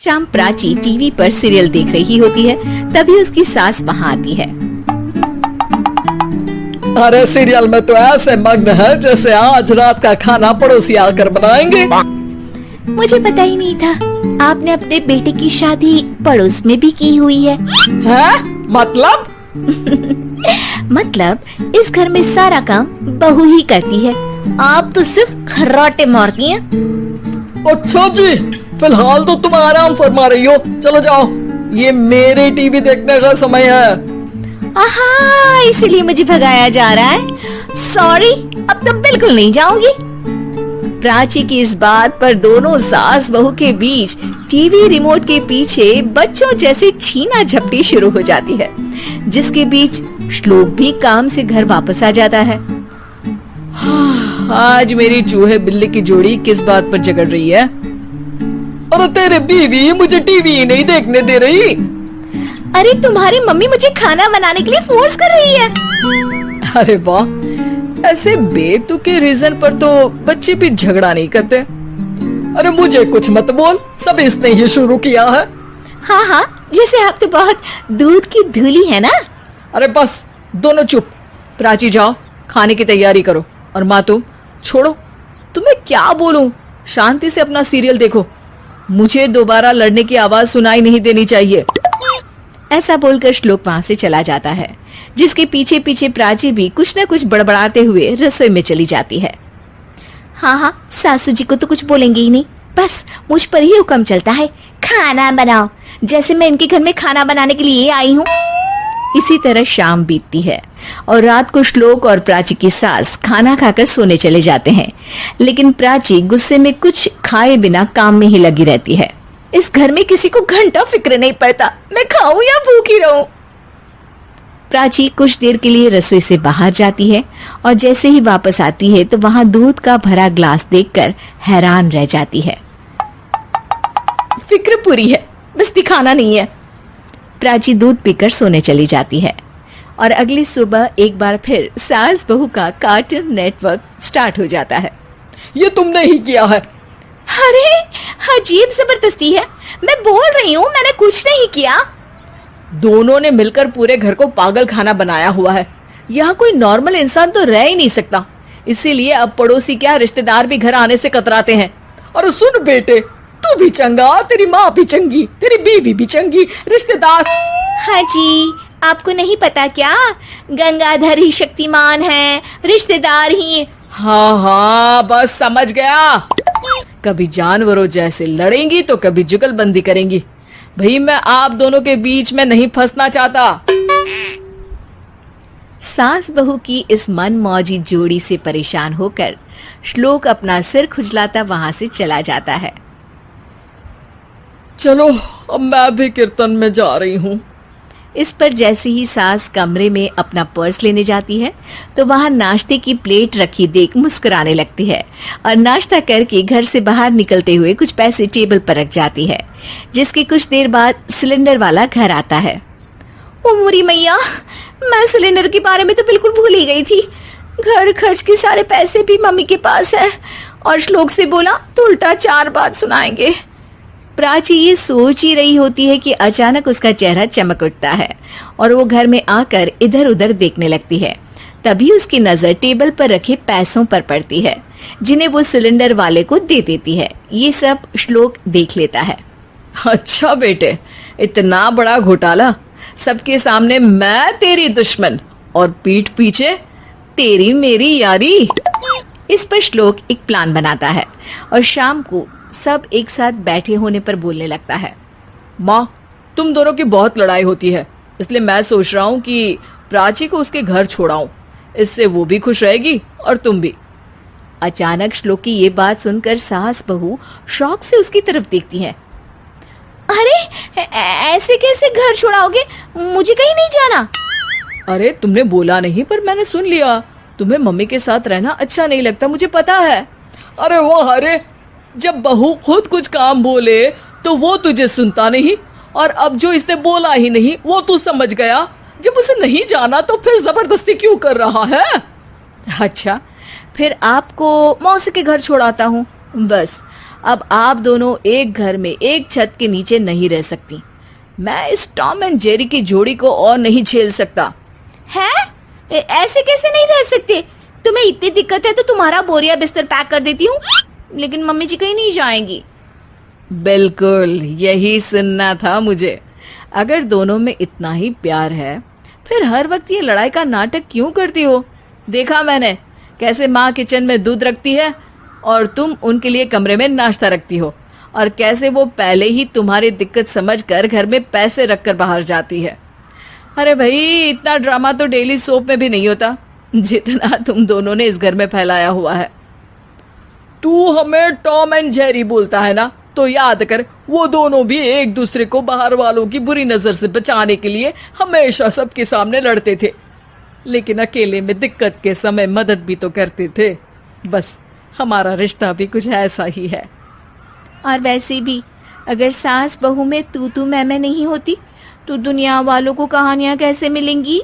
शाम प्राची टीवी पर सीरियल देख रही होती है, तभी उसकी सास वहाँ आती है। अरे सीरियल में तो ऐसे मग्न है जैसे आज रात का खाना पड़ोसी आकर बनाएंगे। मुझे पता ही नहीं था आपने अपने बेटे की शादी पड़ोस में भी की हुई है। हैं? मतलब? मतलब इस घर में सारा काम बहू ही करती है, आप तो सिर्फ खर्राटे मारती हैं। अच्छा जी, फिलहाल तो तुम आराम फरमा रही हो, चलो जाओ, ये मेरे टीवी देखने का समय है। आहा, इसीलिए मुझे भगाया जा रहा है। सॉरी, अब तो बिल्कुल नहीं जाऊंगी। प्राची की इस बात पर दोनों सास बहू के बीच टीवी रिमोट के पीछे बच्चों जैसे छीना झपटी शुरू हो जाती है, जिसके बीच श्लोक भी काम से घर वापस आ जाता है। आज मेरी चूहे बिल्ली की जोड़ी किस बात पर झगड़ रही है? अरे तेरे बीवी मुझे टीवी ही नहीं देखने दे रही। अरे तुम्हारी मम्मी मुझे खाना बनाने के लिए फोर्स कर रही है। अरे वाह, ऐसे बेतुके रीजन पर तो बच्चे भी झगड़ा नहीं करते। अरे मुझे कुछ मत बोल, सब इसने ही शुरू किया है। हाँ हाँ, जैसे आप तो बहुत दूध की धूली है ना। अरे बस, दोनों चुप। प्राची जाओ, खाने की तैयारी करो। और माँ तुम छोड़ो, तुम्हें क्या बोलूं, शांति से अपना सीरियल देखो, मुझे दोबारा लड़ने की आवाज सुनाई नहीं देनी चाहिए। ऐसा बोलकर श्लोक वहाँ से चला जाता है, जिसके पीछे पीछे प्राची भी कुछ न कुछ बड़बड़ाते हुए रसोई में चली जाती है। हाँ हाँ, सासू जी को तो कुछ बोलेंगे ही नहीं, बस मुझ पर ही हुक्म चलता है, खाना बनाओ, जैसे मैं इनके घर में खाना बनाने के लिए आई हूँ। इसी तरह शाम बीतती है और रात को श्लोक और प्राची की सास खाना खाकर सोने चले जाते हैं, लेकिन प्राची गुस्से में कुछ खाए बिना काम में ही लगी रहती है। इस घर में किसी को घंटा फिक्र नहीं पड़ता, मैं खाऊं या भूखी रहूं। प्राची कुछ देर के लिए रसोई से बाहर जाती है और जैसे ही वापस आती है तो वहां दूध का भरा ग्लास देखकर हैरान रह जाती है। फिक्र पूरी है, बस दिखाना नहीं है। प्राची दूध पीकर सोने चली जाती है और अगली सुबह एक बार फिर सास बहू का कार्टून नेटवर्क स्टार्ट हो जाता है। ये तुमने ही किया है। अरे अजीब जबरदस्ती है, मैं बोल रही हूँ मैंने कुछ नहीं किया। दोनों ने मिलकर पूरे घर को पागल खाना बनाया हुआ है। यहाँ कोई नॉर्मल इंसान तो रह ही नहीं सकता, इसीलिए अब पड़ोसी क्या रिश्तेदार भी घर आने से कतराते हैं। और सुन बेटे, तू भी चंगा, तेरी माँ भी चंगी, तेरी बीवी भी चंगी, रिश्तेदार। हाँ जी, आपको नहीं पता क्या, गंगाधर ही शक्तिमान है, रिश्तेदार ही। हाँ हाँ, बस समझ गया। कभी जानवरों जैसे लड़ेंगी तो कभी जुगलबंदी करेंगी। भाई मैं आप दोनों के बीच में नहीं फंसना चाहता। सास बहू की इस मनमौजी जोड़ी से परेशान होकर श्लोक अपना सिर खुजलाता वहां से चला जाता है। चलो अब मैं भी कीर्तन में जा रही हूँ। इस पर जैसे ही सास कमरे में अपना पर्स लेने जाती है तो वहां नाश्ते की प्लेट रखी देख मुस्कुराने लगती है और नाश्ता करके घर से बाहर निकलते हुए कुछ पैसे टेबल पर रख जाती है, जिसके कुछ देर बाद सिलेंडर वाला घर आता है। ओ मोरी मैया, मैं सिलेंडर के बारे में तो बिल्कुल भूल ही गई थी। घर खर्च के सारे पैसे भी मम्मी के पास है और श्लोक से बोला तो उल्टा 4 बात सुनाएंगे। प्राची ये सोच ही रही होती है कि अचानक उसका चेहरा चमक उठता है और वो घर में आकर इधर उधर देखने लगती है। तभी उसकी नजर टेबल पर रखे पैसों पर पड़ती है, जिन्हें वो सिलेंडर वाले को दे देती है। ये सब श्लोक देख लेता है। अच्छा बेटे, इतना बड़ा घोटाला, सबके सामने मैं तेरी दुश्मन और पीठ पीछे तेरी मेरी यारी। इस पर श्लोक एक प्लान बनाता है और शाम को सब एक साथ बैठे होने पर बोलने लगता है। माँ, तुम दोनों की बहुत लड़ाई होती है, इसलिए मैं सोच रहा हूँ कि प्राची को उसके घर छोड़ाऊं, इससे वो भी खुश रहेगी और तुम भी। अचानक श्लोक की ये बात सुनकर सास बहू शौक से उसकी तरफ देखती है। अरे ऐसे कैसे घर छोड़ाओगे, मुझे कहीं नहीं जाना। अरे तुमने बोला नहीं पर मैंने सुन लिया, तुम्हें मम्मी के साथ रहना अच्छा नहीं लगता, मुझे पता है। अरे वो, अरे जब बहू खुद कुछ काम बोले तो वो तुझे सुनता नहीं, और अब जो इसने बोला ही नहीं वो तू समझ गया। जब उसे नहीं जाना तो फिर जबरदस्ती क्यों कर रहा है? अच्छा, फिर आपको मौसी के घर छोड़ाता हूँ, बस अब आप दोनों एक घर में एक छत के नीचे नहीं रह सकती। मैं इस टॉम एंड जेरी की जोड़ी को और नहीं झेल सकता। है? ऐसे कैसे नहीं रह सकते? तुम्हें इतनी दिक्कत है तो तुम्हारा बोरिया बिस्तर पैक कर देती हूँ, लेकिन मम्मी जी कहीं नहीं जाएंगी। बिल्कुल यही सुनना था मुझे। अगर दोनों में इतना ही प्यार है फिर हर वक्त ये लड़ाई का नाटक क्यों करती हो? देखा मैंने कैसे माँ किचन में दूध रखती है और तुम उनके लिए कमरे में नाश्ता रखती हो, और कैसे वो पहले ही तुम्हारी दिक्कत समझकर घर में पैसे रखकर बाहर जाती है। अरे भाई, इतना ड्रामा तो डेली सोप में भी नहीं होता जितना तुम दोनों ने इस घर में फैलाया हुआ है। तू हमें टॉम एंड जेरी बोलता है ना, तो याद कर वो दोनों भी एक दूसरे को बाहर वालों की बुरी नजर से बचाने के लिए हमेशा सबके सामने लड़ते थे, लेकिन अकेले में दिक्कत के समय मदद भी तो करते थे। बस हमारा रिश्ता भी कुछ ऐसा ही है। और वैसे भी अगर सास बहू में तू मैं नहीं होती तो दुनिया वालों को कहानियां कैसे मिलेंगी?